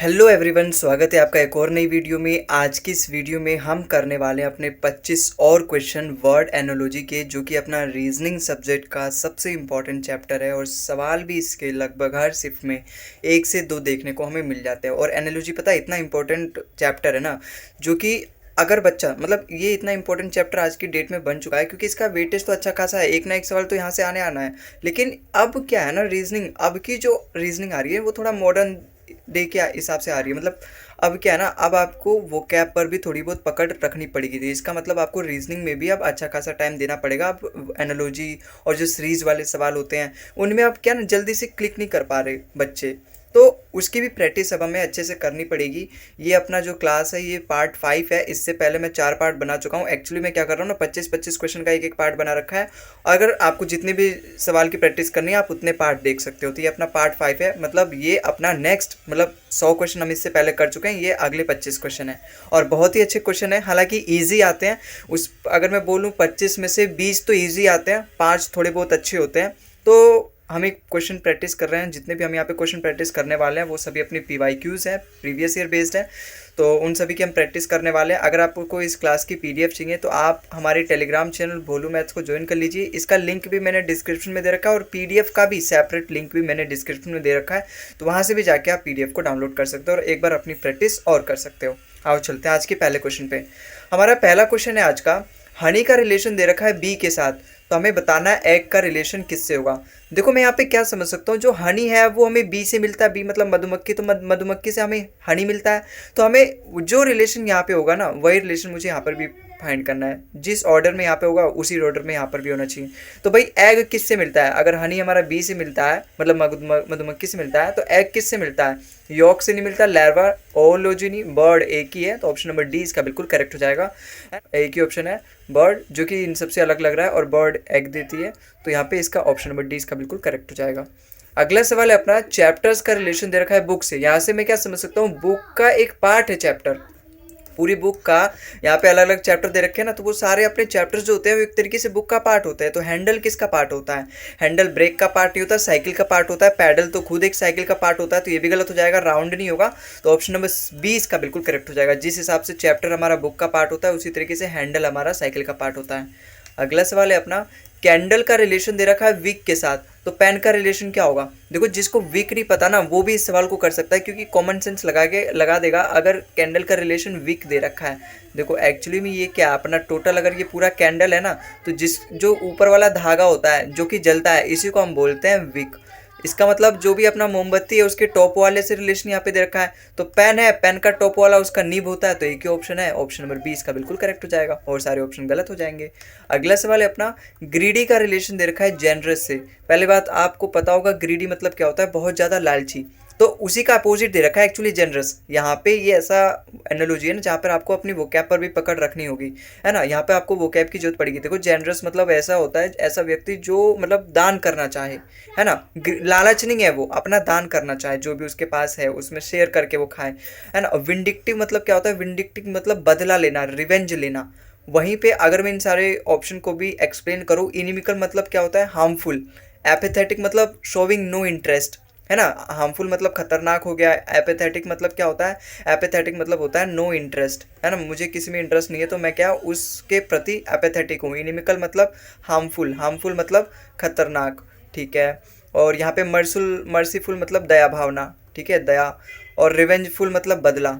Hello everyone, स्वागत है आपका एक और नई वीडियो में। आज की इस वीडियो में हम करने वाले हैं अपने 25 और क्वेश्चन वर्ड एनोलॉजी के, जो कि अपना रीजनिंग सब्जेक्ट का सबसे इम्पॉर्टेंट चैप्टर है। और सवाल भी इसके लगभग हर शिफ्ट में 1 से 2 देखने को हमें मिल जाते हैं। और एनोलॉजी पता है इतना इम्पोर्टेंट चैप्टर है ना, जो कि अगर बच्चा ये इतना इंपॉर्टेंट चैप्टर आज की डेट में बन चुका है, क्योंकि इसका वेटेज तो अच्छा खासा है। एक ना एक सवाल तो यहाँ से आने आना है। लेकिन अब क्या है ना, रीजनिंग अब की जो रीजनिंग आ रही है वो थोड़ा मॉडर्न डे के हिसाब से आ रही है। अब क्या है ना, अब आपको वो कैप पर भी थोड़ी बहुत पकड़ रखनी पड़ेगी। तो इसका मतलब आपको रीजनिंग में भी अब अच्छा खासा टाइम देना पड़ेगा। अब एनालॉजी और जो सीरीज वाले सवाल होते हैं उनमें अब क्या ना, जल्दी से क्लिक नहीं कर पा रहे बच्चे, तो उसकी भी प्रैक्टिस अब हमें अच्छे से करनी पड़ेगी। ये अपना जो क्लास है ये पार्ट 5 है। इससे पहले मैं 4 पार्ट बना चुका हूँ। एक्चुअली मैं क्या कर रहा हूँ ना, 25-25 क्वेश्चन का एक एक पार्ट बना रखा है। अगर आपको जितने भी सवाल की प्रैक्टिस करनी है आप उतने पार्ट देख सकते हो। तो ये अपना पार्ट 5 है। ये अपना नेक्स्ट 100 क्वेश्चन हम इससे पहले कर चुके हैं। ये अगले 25 क्वेश्चन है और बहुत ही अच्छे क्वेश्चन है। हालांकि ईजी आते हैं। अगर मैं बोलूँ 25 में से 20 तो ईजी आते हैं, 5 थोड़े बहुत अच्छे होते हैं। तो हम एक क्वेश्चन प्रैक्टिस कर रहे हैं। जितने भी हम यहाँ पे क्वेश्चन प्रैक्टिस करने वाले हैं वो सभी अपनी PYQs हैं, प्रीवियस ईयर बेस्ड है। तो उन सभी की हम प्रैक्टिस करने वाले हैं। अगर आपको इस क्लास की PDF चाहिए तो आप हमारे टेलीग्राम चैनल भोलू मैथ्स को ज्वाइन कर लीजिए। इसका लिंक भी मैंने डिस्क्रिप्शन में दे रखा है और PDF का भी सेपरेट लिंक भी मैंने डिस्क्रिप्शन में दे रखा है। तो वहाँ से भी जाके आप PDF को डाउनलोड कर सकते हो और एक बार अपनी प्रैक्टिस और कर सकते हो। आओ चलते हैं आज के पहले क्वेश्चन पे। हमारा पहला क्वेश्चन है आज का, हनी का रिलेशन दे रखा है बी के साथ, तो हमें बताना है एग का रिलेशन किससे होगा। देखो मैं यहाँ पे क्या समझ सकता हूँ, जो हनी है वो हमें बी से मिलता है। बी मतलब मधुमक्खी, तो मधुमक्खी से हमें हनी मिलता है। तो हमें जो रिलेशन यहाँ पे होगा ना, वही रिलेशन मुझे यहाँ पर भी फाइंड करना है। जिस ऑर्डर में यहाँ पे होगा उसी ऑर्डर में यहाँ पर भी होना चाहिए। तो भाई एग किससे मिलता है? अगर हनी हमारा बी से मिलता है, मधुमक्खी से मिलता है, तो एग किससे मिलता है? यॉक से नहीं मिलता, लार्वा, ओलोजिनी, बर्ड एक ही है। तो ऑप्शन नंबर डी इसका बिल्कुल करेक्ट हो जाएगा। एक ही ऑप्शन है बर्ड, जो कि इन सबसे अलग लग रहा है, और बर्ड एग देती है। तो यहाँ पे इसका ऑप्शन नंबर डी इसका बिल्कुल करेक्ट हो जाएगा। अगला सवाल है अपना, चैप्टर्स का रिलेशन दे रखा है बुक से। यहाँ से मैं क्या समझ सकता हूँ, बुक का एक पार्ट है चैप्टर। पूरी बुक का यहाँ पे अलग अलग चैप्टर दे रखे हैं ना, तो वो सारे अपने चैप्टर्स जो होते हैं वो एक तरीके से बुक का पार्ट होता है। तो हैंडल किसका पार्ट होता है? हैंडल ब्रेक का पार्ट नहीं होता, साइकिल का पार्ट होता है। पैडल तो खुद एक साइकिल का पार्ट होता है। तो ये भी गलत हो जाएगा, राउंड नहीं होगा। तो ऑप्शन नंबर बी इसका बिल्कुल करेक्ट हो जाएगा। जिस हिसाब से चैप्टर हमारा बुक का पार्ट होता है उसी तरीके से हैंडल हमारा साइकिल का पार्ट होता है। अगला सवाल है अपना, कैंडल का रिलेशन दे रखा है विक के साथ, तो पेन का रिलेशन क्या होगा? देखो जिसको विक नहीं पता ना वो भी इस सवाल को कर सकता है, क्योंकि कॉमन सेंस लगा देगा। अगर कैंडल का रिलेशन विक दे रखा है, देखो एक्चुअली में ये क्या अपना टोटल, अगर ये पूरा कैंडल है ना, तो जो ऊपर वाला धागा होता है जो कि जलता है, इसी को हम बोलते हैं विक। इसका मतलब जो भी अपना मोमबत्ती है उसके टॉप वाले से रिलेशन यहाँ पे दे रखा है। तो पेन है, पेन का टॉप वाला उसका निब होता है। तो एक ही ऑप्शन है, ऑप्शन नंबर बी इसका बिल्कुल करेक्ट हो जाएगा और सारे ऑप्शन गलत हो जाएंगे। अगला सवाल है अपना, ग्रीडी का रिलेशन दे रखा है जेनरस से। पहले बात आपको पता होगा ग्रीडी मतलब क्या होता है, बहुत ज़्यादा लालची। तो उसी का अपोजिट दे रखा है एक्चुअली जेनरस। यहाँ पे ये ऐसा एनालॉजी है ना जहाँ पर आपको अपनी वोकैब पर भी पकड़ रखनी होगी, है ना। यहाँ पे आपको वोकैब की जरूरत पड़ेगी। देखो जेनरस मतलब ऐसा होता है, ऐसा व्यक्ति जो दान करना चाहे, है ना। लालच नहीं है, वो अपना दान करना चाहे, जो भी उसके पास है उसमें शेयर करके वो खाए, है ना। विंडिक्टिव मतलब क्या होता है? विंडिक्टिव मतलब बदला लेना, रिवेंज लेना। वहीं पे अगर मैं इन सारे ऑप्शन को भी एक्सप्लेन करूँ, इनिमिकल मतलब क्या होता है? हार्मफुल। एपेथेटिक मतलब शोविंग नो इंटरेस्ट, है ना। हार्मफुल मतलब खतरनाक हो गया। एपेथेटिक मतलब क्या होता है? एपेथेटिक मतलब होता है नो इंटरेस्ट, है ना। मुझे किसी में इंटरेस्ट नहीं है तो मैं क्या उसके प्रति एपेथेटिक हूँ। इनिमिकल मतलब हार्मफुल, हार्मफुल मतलब खतरनाक, ठीक है। और यहाँ पे मर्सीफुल मतलब दया भावना, ठीक है, दया। और रिवेंजफुल मतलब बदला।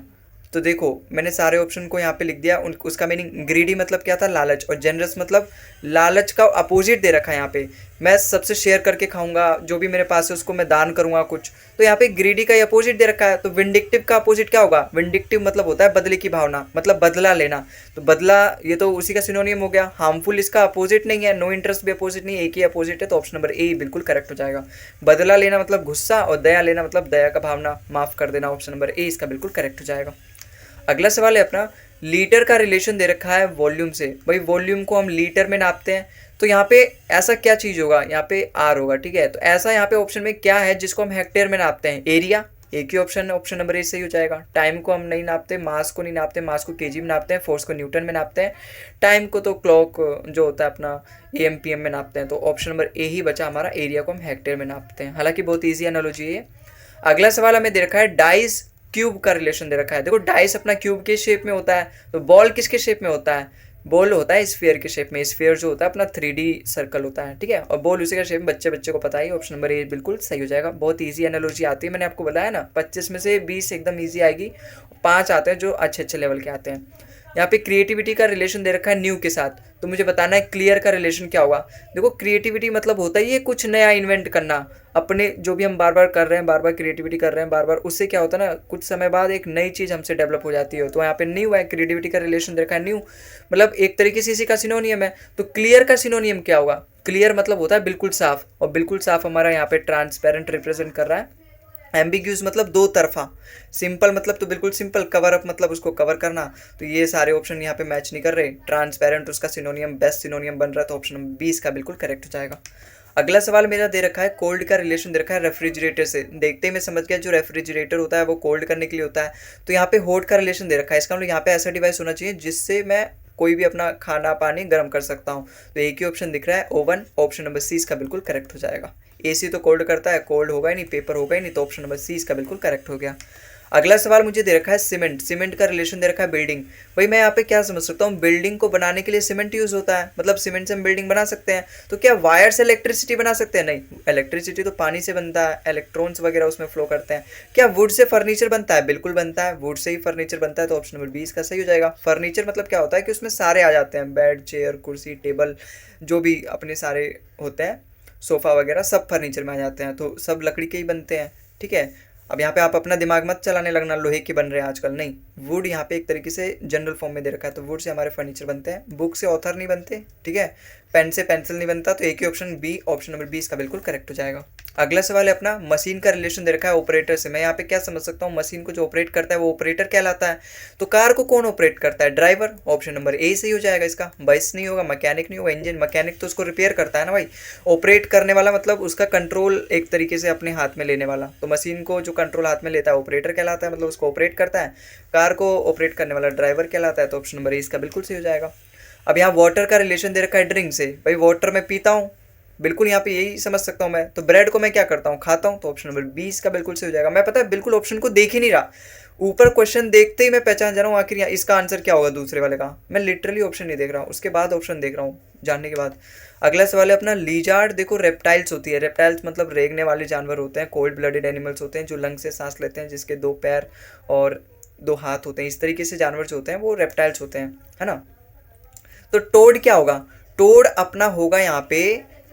तो देखो मैंने सारे ऑप्शन को यहाँ पे लिख दिया। उसका मीनिंग, ग्रीडी मतलब क्या था? लालच। और जेनरस मतलब लालच का अपोजिट दे रखा है यहाँ पे। मैं सबसे शेयर करके खाऊंगा, जो भी मेरे पास है उसको मैं दान करूंगा कुछ। तो यहाँ पे ग्रीडी का अपोजिट दे रखा है। तो विंडिक्टिव का अपोजिट क्या होगा? विंडिक्टिव मतलब होता है बदले की भावना, मतलब बदला लेना। तो बदला ये तो उसी का सिनोनियम हो गया। हार्मफुल इसका अपोजिट नहीं है, नो इंटरेस्ट भी अपोजिट नहीं है, एक ही अपोजिट है। तो ऑप्शन नंबर ए बिल्कुल करेक्ट हो जाएगा। बदला लेना मतलब गुस्सा, और दया लेना मतलब दया का भावना, माफ कर देना। ऑप्शन नंबर ए इसका बिल्कुल करेक्ट हो जाएगा। अगला सवाल है अपना, लीटर का रिलेशन दे रखा है वॉल्यूम से। भाई वॉल्यूम को हम लीटर में नापते हैं, तो यहाँ पे ऐसा क्या चीज़ होगा? यहाँ पे आर होगा, ठीक है। तो ऐसा यहाँ पे ऑप्शन में क्या है जिसको हम हेक्टेयर में नापते हैं? एरिया। एक ही ऑप्शन है, ऑप्शन नंबर ए सही हो जाएगा। टाइम को हम नहीं नापते, मास को नहीं नापते, मास को केजी में नापते हैं, फोर्स को न्यूटन में नापते हैं। टाइम को तो क्लॉक जो होता है अपना AM PM में नापते हैं। तो ऑप्शन नंबर ए ही बचा हमारा, एरिया को हम हेक्टेयर में नापते हैं। हालांकि बहुत ईजी एनालॉजी है। अगला सवाल हमें दे रखा है, डाइस क्यूब का रिलेशन दे रखा है। देखो डाइस अपना क्यूब के शेप में होता है, तो बॉल किसके शेप में होता है, बॉल होता है स्फीयर के शेप में। स्फीयर जो होता है अपना 3D सर्कल होता है, ठीक है, और बॉल उसी का शेप में। बच्चे बच्चे को पता ही, ऑप्शन नंबर ए बिल्कुल सही हो जाएगा। बहुत ईजी एनालॉजी आती है, मैंने आपको बताया ना 25 में से 20 एकदम ईजी आएगी, 5 आते हैं जो अच्छे अच्छे लेवल के आते हैं। यहाँ पे क्रिएटिविटी का रिलेशन दे रखा है न्यू के साथ, तो मुझे बताना है क्लियर का रिलेशन क्या होगा। देखो क्रिएटिविटी मतलब होता ही है कुछ नया इन्वेंट करना, अपने जो भी हम बार बार कर रहे हैं, बार बार क्रिएटिविटी कर रहे हैं बार बार, उससे क्या होता है ना कुछ समय बाद एक नई चीज़ हमसे डेवलप हो जाती है। तो यहाँ पे न्यू है, क्रिएटिविटी का रिलेशन दे रखा है न्यू, मतलब एक तरीके से इसी का सिनोनियम है। तो क्लियर का सिनोनियम क्या होगा, क्लियर मतलब होता है बिल्कुल साफ, और बिल्कुल साफ हमारा यहाँ पे ट्रांसपेरेंट रिप्रेजेंट कर रहा है। एम्बिग्यूज मतलब दो तरफा, सिंपल मतलब तो बिल्कुल सिंपल, कवर अप मतलब उसको कवर करना। तो ये सारे ऑप्शन यहाँ पे मैच नहीं कर रहे। ट्रांसपेरेंट उसका सिनोनियम बेस्ट सिनोनियम बन रहा है, तो ऑप्शन नंबर 20 का बिल्कुल करेक्ट हो जाएगा। अगला सवाल मेरा दे रखा है कोल्ड का रिलेशन दे रखा है रेफ्रिजरेटर से। देखते ही मैं समझ गया जो रेफ्रिजरेटर होता है वो कोल्ड करने के लिए होता है। तो यहाँ पे हॉट का रिलेशन दे रखा है, इसका मतलब यहाँ पे ऐसा डिवाइस होना चाहिए जिससे मैं कोई भी अपना खाना पानी गर्म कर सकता हूँ। तो एक ही ऑप्शन दिख रहा है ओवन, ऑप्शन नंबर सी इसका बिल्कुल करेक्ट हो जाएगा। एसी तो कोल्ड करता है, कोल्ड होगा ही नहीं, पेपर होगा ही नहीं, तो ऑप्शन नंबर सी इसका बिल्कुल करेक्ट हो गया। अगला सवाल मुझे दे रखा है सीमेंट। सीमेंट का रिलेशन दे रखा है बिल्डिंग। भाई मैं यहाँ पे क्या समझ सकता हूँ, बिल्डिंग को बनाने के लिए सीमेंट यूज होता है, मतलब सीमेंट से हम बिल्डिंग बना सकते हैं। तो क्या वायर से इलेक्ट्रिसिटी बना सकते हैं, नहीं, इलेक्ट्रिसिटी तो पानी से बनता है, इलेक्ट्रॉन्स वगैरह उसमें फ्लो करते हैं। क्या वुड से फर्नीचर बनता है, बिल्कुल बनता है, वुड से ही फर्नीचर बनता है, तो ऑप्शन नंबर 20 का सही हो जाएगा। फर्नीचर मतलब क्या होता है कि उसमें सारे आ जाते हैं, बेड चेयर कुर्सी टेबल जो भी अपने सारे होते हैं, सोफ़ा वगैरह सब फर्नीचर में आ जाते हैं, तो सब लकड़ी के ही बनते हैं, ठीक है। अब यहाँ पे आप अपना दिमाग मत चलाने लगना लोहे के बन रहे हैं आजकल, नहीं, वुड यहाँ पे एक तरीके से जनरल फॉर्म में दे रखा है, तो वुड से हमारे फर्नीचर बनते हैं। बुक से ऑथर नहीं बनते, ठीक है, पेन से पेंसिल नहीं बनता, तो एक ही ऑप्शन बी ऑप्शन नंबर 20 का बिल्कुल करेक्ट हो जाएगा। अगला सवाल है अपना मशीन का रिलेशन दे रखा है ऑपरेटर से। मैं यहाँ पे क्या समझ सकता हूँ, मशीन को जो ऑपरेट करता है वो ऑपरेटर कहलाता है। तो कार को कौन ऑपरेट करता है, ड्राइवर, ऑप्शन नंबर ए सही हो जाएगा इसका। बस नहीं होगा, मैकेनिक नहीं होगा, इंजन मैकेनिक तो उसको रिपेयर करता है ना भाई, ऑपरेट करने वाला मतलब उसका कंट्रोल एक तरीके से अपने हाथ में लेने वाला। तो मशीन को जो कंट्रोल हाथ में लेता है ऑपरेटर कहलाता है, मतलब उसको ऑपरेट करता है। कार को ऑपरेट करने वाला ड्राइवर कहलाता है, तो ऑप्शन नंबर ए इसका बिल्कुल सही हो जाएगा। अब यहाँ वाटर का रिलेशन दे रखा है ड्रिंक से। भाई वाटर मैं पीता हूँ, बिल्कुल यहाँ पे यही समझ सकता हूँ मैं। तो ब्रेड को मैं क्या करता हूँ, खाता हूँ, तो ऑप्शन नंबर 20 का बिल्कुल सही हो जाएगा। मैं पता है बिल्कुल ऑप्शन को देख ही नहीं रहा, ऊपर क्वेश्चन देखते ही मैं पहचान जा रहा हूँ आखिर यहाँ इसका आंसर क्या होगा दूसरे वाले का। मैं लिटरली ऑप्शन नहीं देख रहा हूँ, उसके बाद ऑप्शन देख रहा हूँ जानने के बाद। अगला सवाल है अपना लीजार्ड। देखो रेप्टाइल्स होती है, रेप्टाइल्स मतलब रेंगने वाले जानवर होते हैं, कोल्ड ब्लडेड एनिमल्स होते हैं जो लंग से सांस लेते हैं, जिसके 2 पैर और 2 हाथ होते हैं। इस तरीके से जानवर जो होते हैं वो रेप्टाइल्स होते हैं, है ना। तो टोड क्या होगा, टोड अपना होगा यहाँ पे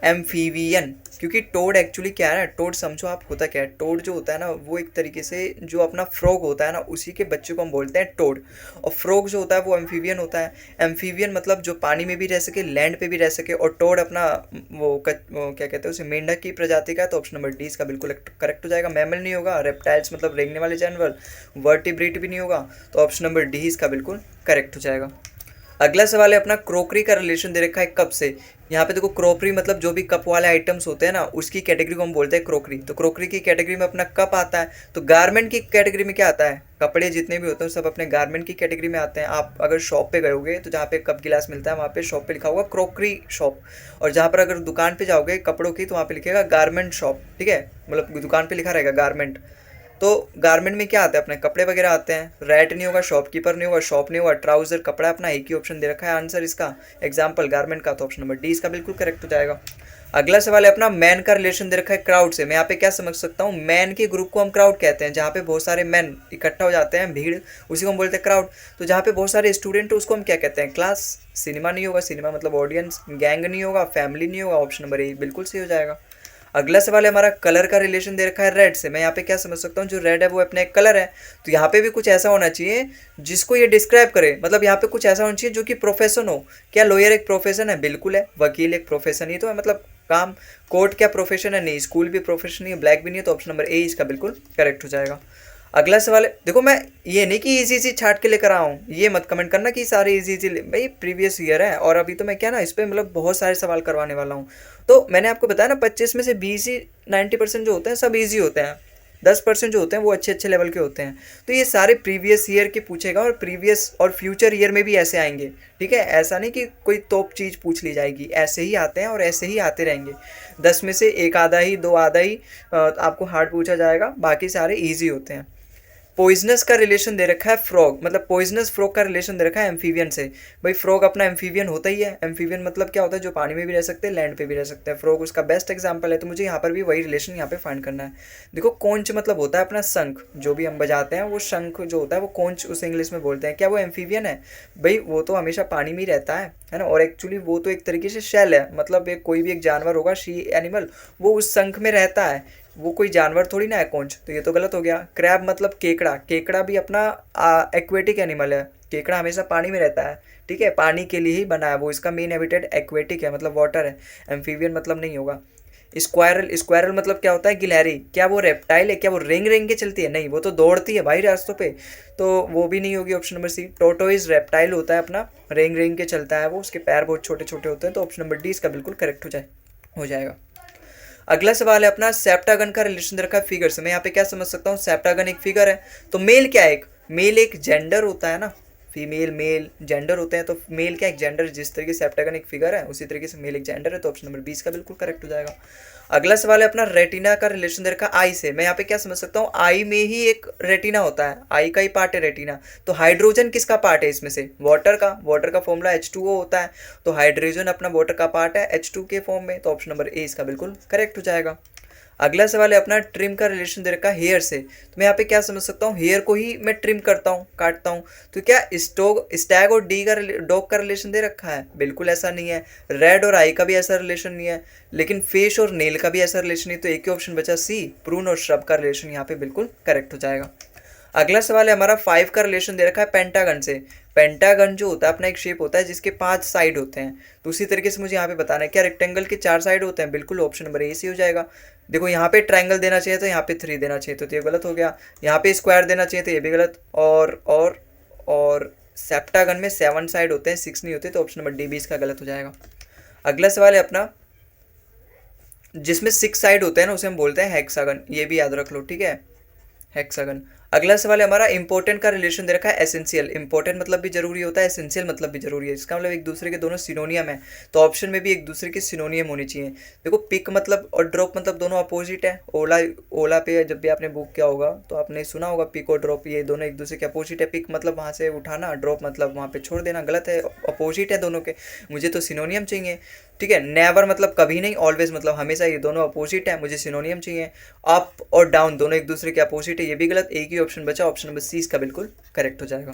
एम्फीवियन, क्योंकि टोड एक्चुअली क्या है ना, टोड समझो आप होता क्या है। टोड जो होता है ना वो एक तरीके से जो अपना फ्रॉग होता है ना उसी के बच्चे को हम बोलते हैं टोड, और फ्रॉग जो होता है वो एम्फीवियन होता है। एम्फीवियन मतलब जो पानी में भी रह सके, लैंड पे भी रह सके, और टोड अपना वो क्या कहते हैं उसे, मेंढक की प्रजाति का है, तो ऑप्शन नंबर 20 का बिल्कुल करेक्ट हो जाएगा। मैमल नहीं होगा, रेप्टाइल्स मतलब रेंगने वाले जानवर, वर्टिब्रेट भी नहीं होगा, तो ऑप्शन नंबर डी इसका बिल्कुल करेक्ट हो जाएगा। अगला सवाल है अपना क्रोकरी का रिलेशन दे रखा है कप से। यहाँ पे देखो क्रोकरी मतलब जो भी कप वाले आइटम्स होते हैं ना उसकी कैटेगरी को हम बोलते हैं क्रोकरी। तो क्रोकरी की कैटेगरी में अपना कप आता है। तो गारमेंट की कैटेगरी में क्या आता है, कपड़े जितने भी होते हैं सब अपने गारमेंट की कैटेगरी में आते हैं। आप अगर शॉप पे गए होगे तो जहाँ पे कप गिलास मिलता है वहाँ पे शॉप पे लिखा होगा क्रोकरी शॉप, और जहाँ पर अगर दुकान पे जाओगे कपड़ों की तो वहाँ पे लिखेगा गारमेंट शॉप, ठीक है, मतलब दुकान पे लिखा रहेगा गारमेंट। तो गारमेंट में क्या आता है, अपने कपड़े वगैरह आते हैं। रैट नहीं होगा, शॉपकीपर नहीं होगा, शॉप नहीं होगा, ट्राउजर कपड़ा अपना, एक ही ऑप्शन दे रखा है आंसर इसका एग्जाम्पल गारमेंट का, तो ऑप्शन नंबर डी इसका बिल्कुल करेक्ट हो जाएगा। अगला सवाल है अपना मैन का रिलेशन दे रखा है क्राउड से। मैं यहाँ पे क्या समझ सकता हूँ, मैन के ग्रुप को हम क्राउड कहते हैं, जहाँ पे बहुत सारे मैन इकट्ठा हो जाते हैं, भीड़, उसी को हम बोलते हैं क्राउड। तो जहाँ पे बहुत सारे स्टूडेंट उसको हम क्या कहते हैं, क्लास। सिनेमा नहीं होगा, सिनेमा मतलब ऑडियंस। गैंग नहीं होगा, फैमिली नहीं होगा, ऑप्शन नंबर ए बिल्कुल सही हो जाएगा। अगला सवाल है हमारा कलर का रिलेशन दे रखा है रेड से। मैं यहाँ पे क्या समझ सकता हूँ, जो रेड है वो अपना एक कलर है, तो यहाँ पे भी कुछ ऐसा होना चाहिए जिसको ये डिस्क्राइब करे, मतलब यहाँ पे कुछ ऐसा होना चाहिए जो कि प्रोफेशन हो। क्या लॉयर एक प्रोफेशन है, बिल्कुल है। वकील एक प्रोफेशन ही तो है, मतलब काम। कोर्ट क्या प्रोफेशन है, नहीं। स्कूल भी प्रोफेशन नहीं है, ब्लैक भी नहीं है, तो ऑप्शन नंबर ए इसका बिल्कुल करेक्ट हो जाएगा। अगला सवाल है, देखो मैं ये नहीं कि इजी सी छाट के लेकर आऊँ, ये मत कमेंट करना कि सारे इजी भाई प्रीवियस ईयर है, और अभी तो मैं क्या ना इस पर मतलब बहुत सारे सवाल करवाने वाला हूँ। तो मैंने आपको बताया ना 25 में से 20 ही 90% जो होते हैं सब इजी होते हैं, 10% जो होते हैं वो अच्छे अच्छे लेवल के होते हैं। तो ये सारे प्रीवियस ईयर के पूछेगा, और प्रीवियस और फ्यूचर ईयर में भी ऐसे आएंगे, ठीक है। ऐसा नहीं कि कोई तोप चीज़ पूछ ली जाएगी, ऐसे ही आते हैं और ऐसे ही आते रहेंगे। 10 में से 1 आधा ही 2 आधा ही आपको हार्ड पूछा जाएगा, बाकी सारे ईजी होते हैं। पॉइजनस का रिलेशन दे रखा है फ्रॉग, मतलब पॉइजनस फ्रॉग का रिलेशन दे रखा है एम्फीबियन से। भाई फ्रॉग अपना एम्फीबियन होता ही है। एम्फीबियन मतलब क्या होता है, जो पानी में भी रह सकते हैं, लैंड पे भी रह सकते हैं। फ्रॉग उसका बेस्ट एग्जांपल है। तो मुझे यहाँ पर भी वही रिलेशन यहाँ पे फाइंड करना है। देखो कोंच मतलब होता है अपना शंख, जो भी हम बजाते हैं वो शंख जो होता है वो कोंच उसे इंग्लिश में बोलते हैं। क्या वो एम्फीबियन है? भाई वो तो हमेशा पानी में ही रहता है ना। और एक्चुअली वो तो एक तरीके से शेल है, मतलब एक कोई भी एक जानवर होगा, सी एनिमल, वो उस शंख में रहता है, वो कोई जानवर थोड़ी ना है कोंच। तो ये तो गलत हो गया। क्रैब मतलब केकड़ा, केकड़ा भी अपना एक्वेटिक एनिमल है। केकड़ा हमेशा पानी में रहता है, ठीक है, पानी के लिए ही बना है वो, इसका मेन हैबिटेट एक्वेटिक है, मतलब वाटर है। एम्फीबियन मतलब नहीं होगा। स्क्वायरल, स्क्वायरल मतलब क्या होता है, गिलहरी। क्या वो रेप्टाइल है? क्या वो रेंग रेंग के चलती है? नहीं, वो तो दौड़ती है भाई रास्तों पे, तो वो भी नहीं होगी option number C. Tortoise reptile होता है अपना, रेंग रेंग के चलता है वो, उसके पैर बहुत छोटे छोटे होते हैं। तो ऑप्शन नंबर डी इसका बिल्कुल करेक्ट हो जाएगा। अगला सवाल है अपना, सेप्टागन का रिलेशन रखा है फिगर से। मैं यहाँ पे क्या समझ सकता हूँ, सेप्टागन एक फिगर है, तो मेल क्या है, एक मेल एक जेंडर होता है ना, फीमेल मेल जेंडर होते हैं। तो मेल क्या एक जेंडर, जिस तरीके से सेप्टागन एक फिगर है उसी तरीके से मेल एक जेंडर है। तो ऑप्शन नंबर 20 का बिल्कुल करेक्ट हो जाएगा। अगला सवाल है अपना, रेटिना का रिलेशन दे रखा आई से। मैं यहाँ पे क्या समझ सकता हूँ, आई में ही एक रेटिना होता है, आई का ही पार्ट है रेटिना। तो हाइड्रोजन किसका पार्ट है इसमें से? वाटर का। वाटर का फॉर्मूला H2O होता है, तो हाइड्रोजन अपना वाटर का पार्ट है H2 के फॉर्म में। तो ऑप्शन नंबर ए इसका बिल्कुल करेक्ट हो जाएगा। अगला सवाल है अपना, ट्रिम का रिलेशन दे रखा है हेयर से। तो मैं यहाँ पे क्या समझ सकता हूँ, हेयर को ही मैं ट्रिम करता हूँ, काटता हूँ। तो क्या स्टैग और डी का डॉग का रिलेशन दे रखा है? बिल्कुल ऐसा नहीं है। रेड और आई का भी ऐसा रिलेशन नहीं है, लेकिन फेस और नेल का भी ऐसा रिलेशन नहीं। तो एक ही ऑप्शन बचा सी, प्रून और श्रब का रिलेशन यहाँ पे बिल्कुल करेक्ट हो जाएगा। अगला सवाल है हमारा, 5 का रिलेशन दे रखा है पेंटागन से। पेंटागन जो होता है अपना एक शेप होता है जिसके 5 साइड होते हैं। तो उसी तरीके से मुझे यहाँ पे बताना है, क्या रेक्टेंगल के 4 साइड होते हैं? बिल्कुल ऑप्शन नंबर ए से हो जाएगा। देखो यहाँ पे ट्रायंगल देना चाहिए तो यहाँ पे 3 देना चाहिए, तो ये गलत हो गया। यहाँ पे स्क्वायर देना चाहिए तो ये भी गलत। और सेप्टागन में 7 साइड होते हैं, 6 नहीं होते। तो ऑप्शन नंबर डी भी इसका गलत हो जाएगा। अगला सवाल है अपना, जिसमें 6 साइड होते हैं ना उसे हम बोलते हैं हेक्सागन, ये भी याद रख लो, ठीक है, हेक्सागन। अगला सवाल है हमारा, इंपॉर्टेंट का रिलेशन दे रखा है एसेंशियल। इंपॉर्टेंट मतलब भी जरूरी होता है, एसेंशियल मतलब भी जरूरी है, इसका मतलब एक दूसरे के दोनों सिनोनियम है। तो ऑप्शन में भी एक दूसरे के सिनोनियम होने चाहिए। देखो पिक मतलब और ड्रॉप मतलब दोनों अपोजिट है। ओला, ओला पे जब भी आपने बुक किया होगा तो आपने सुना होगा पिक और ड्रॉप, ये दोनों एक दूसरे के अपोजिट है। पिक मतलब वहाँ से उठाना, ड्रॉप मतलब वहाँ पे छोड़ देना, गलत है, अपोजिट है दोनों के। मुझे तो सिनोनियम चाहिए, ठीक है। नेवर मतलब कभी नहीं, ऑलवेज मतलब हमेशा, ये दोनों अपोजिट है, मुझे सिनोनियम चाहिए। अप और डाउन दोनों एक दूसरे के अपोजिट है, ये भी गलत। एक ही ऑप्शन बचा, ऑप्शन नंबर सी इसका बिल्कुल करेक्ट हो जाएगा।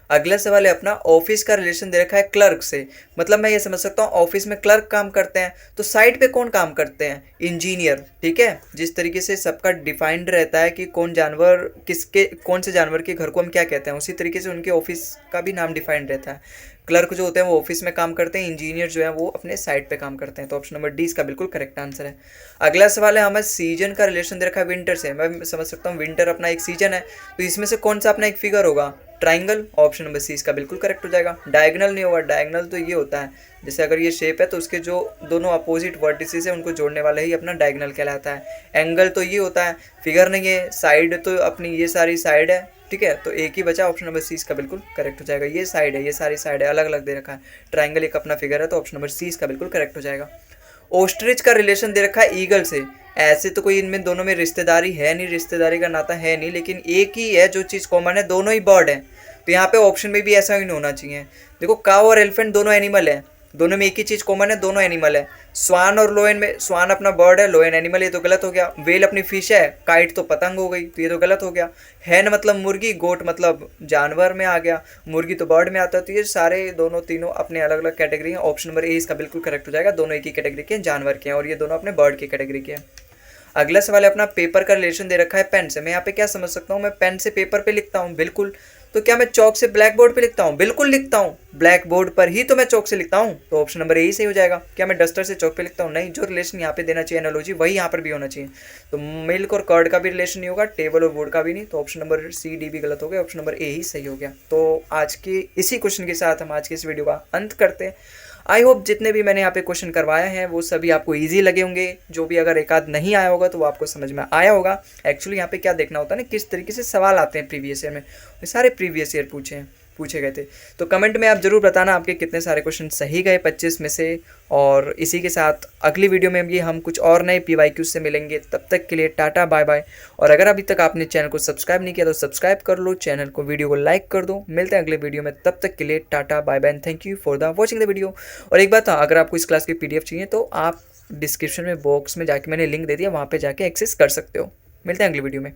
अगला सवाल है अपना, ऑफिस का रिलेशन दे रखा है क्लर्क से। मतलब मैं ये समझ सकता हूँ ऑफिस में क्लर्क काम करते हैं, तो साइड पे कौन काम करते हैं? इंजीनियर, ठीक है। जिस तरीके से सबका डिफाइंड रहता है कि कौन जानवर किसके, कौन से जानवर के घर को हम क्या कहते हैं, उसी तरीके से उनके ऑफिस का भी नाम डिफाइंड रहता है। क्लर्क जो होते हैं वो ऑफिस में काम करते हैं, इंजीनियर जो है वो अपने साइड पे काम करते हैं। तो ऑप्शन नंबर डी इसका बिल्कुल करेक्ट आंसर है। अगला सवाल है हमें, सीजन का रिलेशन दे रखा है विंटर से। मैं समझ सकता हूँ विंटर अपना एक सीजन है, तो इसमें से कौन सा अपना एक फिगर होगा? ट्राइंगल। ऑप्शन नंबर सी इसका बिल्कुल करेक्ट हो जाएगा। डायगोनल नहीं होगा, डायगोनल तो ये होता है, जैसे अगर ये शेप है तो उसके जो दोनों अपोजिट वर्टिसेस है उनको जोड़ने वाला ही अपना डायगोनल कहलाता है। एंगल तो ये होता है, फिगर नहीं है। साइड तो अपनी ये सारी साइड है, ठीक है। तो एक ही बचा, ऑप्शन नंबर सी इसका बिल्कुल करेक्ट हो जाएगा। ये साइड है, ये सारी साइड है, अलग अलग दे रखा है। ट्राइंगल एक अपना फिगर है, तो ऑप्शन नंबर सी इसका बिल्कुल करेक्ट हो जाएगा। ओस्ट्रिच का रिलेशन दे रखा है ईगल से। ऐसे तो कोई इनमें दोनों में रिश्तेदारी है नहीं, रिश्तेदारी का नाता है नहीं, लेकिन एक ही है जो चीज़ कॉमन है, दोनों ही बर्ड है। तो यहाँ पे ऑप्शन में भी ऐसा ही नहीं होना चाहिए। देखो काव और एलिफेंट दोनों एनिमल है, दोनों में एक ही चीज़ कॉमन है, दोनों एनिमल है। स्वान और लोयन में, स्वान अपना बर्ड है, लोयन एनिमल, ये तो गलत हो गया। वेल अपनी फिश है, काइट तो पतंग हो गई, तो ये तो गलत हो गया। हैन मतलब मुर्गी, गोट मतलब जानवर में आ गया, मुर्गी तो बर्ड में आता है। तो ये सारे दोनों तीनों अपने अलग अलग कैटेगरी हैं। ऑप्शन नंबर ए इसका बिल्कुल करेक्ट हो जाएगा। दोनों एक ही कैटेगरी के हैं, जानवर के हैं, और ये दोनों अपने बर्ड की कैटेगरी के हैं। अगला सवाल है अपना, पेपर का रिलेशन दे रखा है पेन से। मैं यहाँ पे क्या समझ सकता हूँ, मैं पेन से पेपर पे लिखता हूँ, बिल्कुल। तो क्या मैं चौक से ब्लैक बोर्ड पे लिखता हूँ? बिल्कुल लिखता हूँ, ब्लैक बोर्ड पर ही तो मैं चौक से लिखता हूँ। तो ऑप्शन नंबर ए सही हो जाएगा। क्या मैं डस्टर से चौक पे लिखता हूँ? नहीं, जो रिलेशन यहाँ पे देना चाहिए एनालॉजी, वही यहाँ पर भी होना चाहिए। तो मिल्क और कर्ड का भी रिलेशन नहीं होगा, टेबल और बोर्ड का भी नहीं। तो ऑप्शन नंबर सी डी भी गलत हो गया, ऑप्शन नंबर ए ही सही हो गया। तो आज की इसी क्वेश्चन के साथ हम आज की इस वीडियो का अंत करते हैं। आई होप जितने भी मैंने यहाँ पे क्वेश्चन करवाए हैं वो सभी आपको इजी लगे होंगे। जो भी अगर एक आध नहीं आया होगा तो वो आपको समझ में आया होगा। एक्चुअली यहाँ पे क्या देखना होता है ना, किस तरीके से सवाल आते हैं प्रीवियस ईयर में, सारे प्रीवियस ईयर पूछे हैं। पूछे गए थे। तो कमेंट में आप ज़रूर बताना आपके कितने सारे क्वेश्चन सही गए 25 में से। और इसी के साथ अगली वीडियो में भी हम कुछ और नए PYQ से मिलेंगे। तब तक के लिए टाटा बाय बाय। और अगर अभी तक आपने चैनल को सब्सक्राइब नहीं किया तो सब्सक्राइब कर लो, चैनल को वीडियो को लाइक कर दो। मिलते हैं अगले वीडियो में, तब तक के लिए tata bye bye and thank you for the watching the video. और एक बात, अगर आपको इस क्लास की PDF चाहिए तो आप डिस्क्रिप्शन में बॉक्स में जाके मैंने लिंक दे दिया, वहाँ पे जाके एक्सेस कर सकते हो। मिलते हैं अगली वीडियो में।